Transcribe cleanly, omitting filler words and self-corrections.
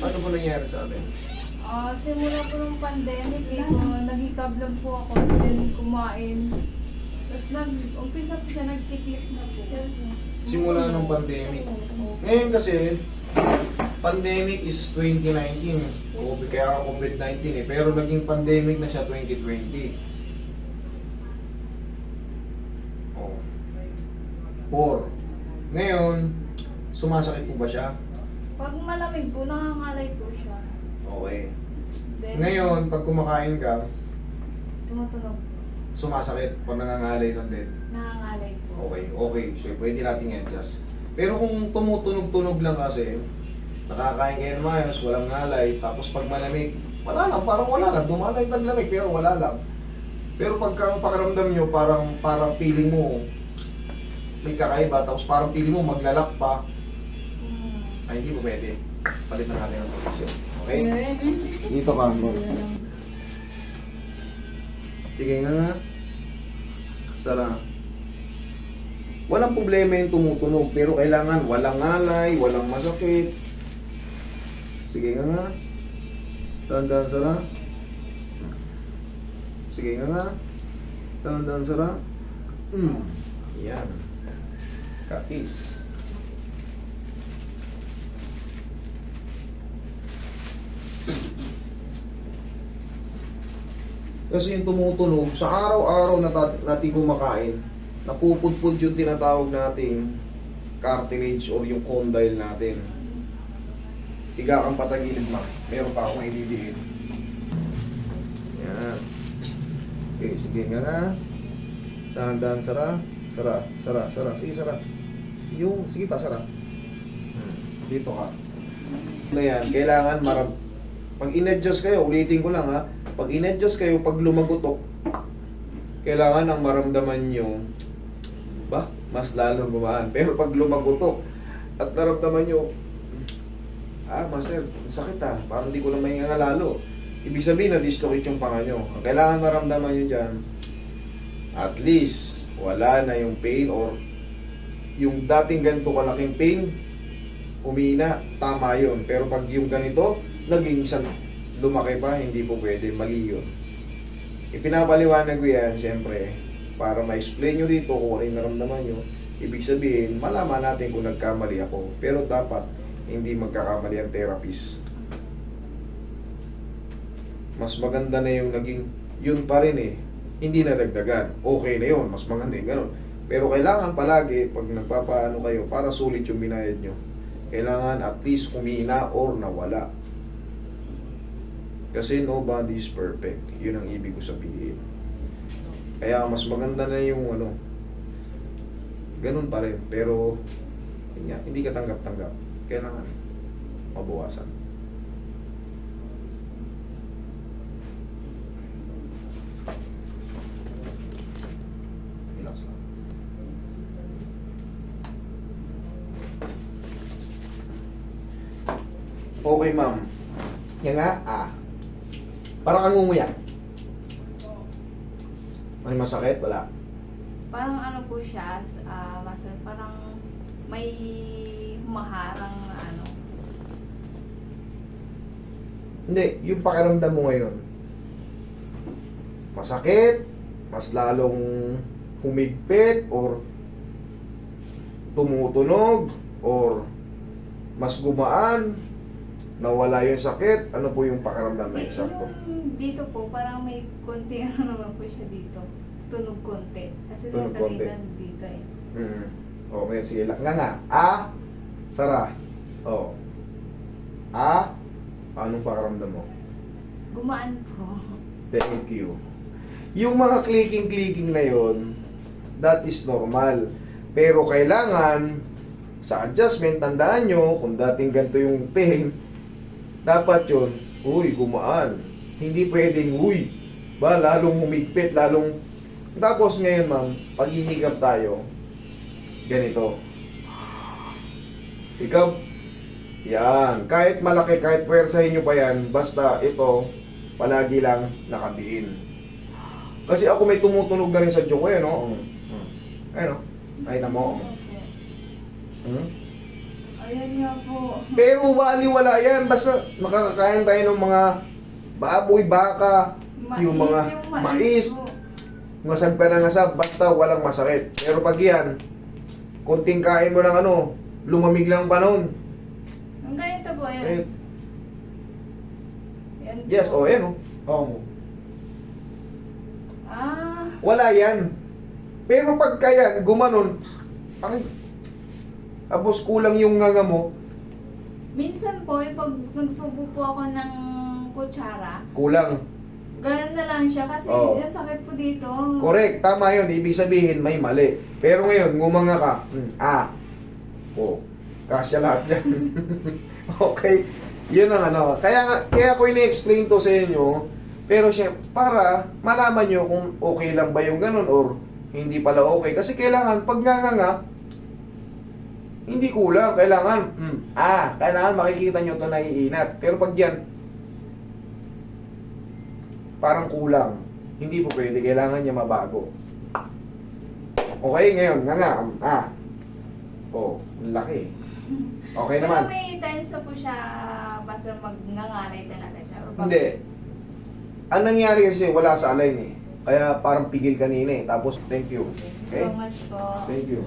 Ano po nangyari sa atin? Simula po ng pandemic, nag-hiccup lang po ako, then kumain. Tapos umpisa po siya, nag-click na po. Simula ng pandemic. Ngayon kasi, pandemic is 2019. Kaya COVID-19 eh. Pero naging pandemic na siya 2020. Oh. 4. Ngayon, sumasakit po ba siya? Pag malamig po, nangangalay po siya. Okay. Then, Ngayon, pag kumakain ka, tumutunog. sumasakit pag nangangalay lang din. Nangangalay po. Okay. So, pwede natin i-adjust. Pero kung tumutunog-tunog lang kasi, nakakain kayo ng mayos, walang ngalay, tapos pag malamig, wala lang, parang wala lang. Dumalay ng lamig, pero wala lang. Pero pagka ang pakiramdam nyo, parang feeling mo, may kakaiba, tapos parang feeling mo maglalak pa, ay hindi mo pwede. Palitan natin ang posisyon. Okay? Dito ka mo. Sige nga. Sara. Walang problema yung tumutunog, pero kailangan walang ngalay, walang masakit. Sige nga. Dahan-dahan, Sara. Sige nga. Dahan-dahan, Sara. Yan. Katis. Kasi yung tumutunog, sa araw-araw na natin kumakain, napupudpud yung tinatawag nating cartilage or yung condyle natin. Higa kang patagilid, ma. Meron pa akong ididiin. Yan. Okay, sige nga. Dahan-dahan, Sara. Sara. Sige, Sara. Sige pa, Sara. Dito ka. Na yan, kailangan pag in-adjust kayo, ulitin ko lang ha. Pag in-adjust kayo, pag lumagutok, kailangan ang maramdaman nyo, mas lalo gumaan. Pero pag lumagutok, at naramdaman nyo, master, sakit parang hindi ko lang mahinga lalo. Ibig sabihin, na-dislocate yung panga nyo. Ang kailangan maramdaman nyo dyan, at least, wala na yung pain or yung dating ganito kalaking pain, umina, tama yun. Pero pag yung ganito, naging isang lumaki pa, hindi po pwede, mali yun. Ipinapaliwanag ko yan, syempre, para ma-explain nyo dito kung ano yung naramdaman nyo. Ibig sabihin, malaman natin kung nagkamali ako. Pero dapat, hindi magkakamali ang therapist. Mas maganda na yung naging, yun pa rin eh. Hindi na dagdagan. Okay na yun, mas maganda yung ganun. Pero kailangan palagi, pag nagpapaano kayo, para sulit yung binayad nyo, kailangan at least kumina or nawala. Kasi nobody is perfect. Yun ang ibig ko sabihin. Kaya mas maganda na yung ganun pa rin. Pero hindi ka tanggap-tanggap. Kailangan mabawasan. Relax lang. Okay, ma'am. Yan nga, parang kang ngumuya. May masakit? Wala. Parang ano po siya, master, parang may humaharang na ano. Hindi, yung pakiramdam mo ngayon. Masakit, mas lalong humigpit, or tumutunog, or mas gumaan, nawala yung sakit. Ano po yung pakiramdam na eksakto? Dito po, parang may konti ano naman po siya dito. Tunog konti. Kasi Tunog konti. natalitan dito eh. Okay, sige lang. Nga. Sara. Anong pakiramdam mo? Gumaan po. Thank you. Yung mga clicking na yon, that is normal. Pero kailangan, sa adjustment, tandaan nyo, kung dating ganito yung pain, dapat yun, gumaan. Hindi pwedeng, lalong humigpit, lalong... Tapos ngayon, ma'am, pag hihigap tayo, ganito. Ikaw, yan. Kahit malaki, kahit puwersahin nyo pa yan, basta ito, palagi lang nakatiin. Kasi ako may tumutunog na rin sa joke ko, no? Ayun, no? Ay, na mo. Ayan nga po. Pero wala yan. Basta makakakain tayo ng mga baboy, baka, yung mga mais, po. ngasag pa na ngasag, basta walang masakit. Pero pag yan, konting kain mo ng ano, lumamig lang ang panahon. Ang ganito po, Eh, ayan. Yan po. yes, ayan o. Oo. Ah, Wala yan. Pero pagka yan, gumanon, aray, tapos kulang yung nganga mo, minsan po, yung pag nagsubo po ako ng kutsara, kulang. gano'n na lang siya kasi Oo. yung sakit po dito. Correct, tama yun. Ibig sabihin, may mali. Pero ngayon, ngumanga ka, kasya lahat dyan. Okay, yun ang ano. Kaya ko ini-explain to sa inyo, pero siya, para malaman nyo kung okay lang ba yung ganun or hindi pala okay. Kasi kailangan, pag nganga, hindi kulang. Kailangan makikita nyo to naiinat. Pero pag yan, parang kulang. Hindi po pwede. Kailangan niya mabago. Okay, ngayon, ang laki. Okay Pero naman. may times na po siya basta magngangalay talaga siya. Or pag- Hindi. Ang nangyari kasi wala sa align eh. Kaya parang pigil kanina eh. Tapos, thank you. Thank you so much po. Thank you.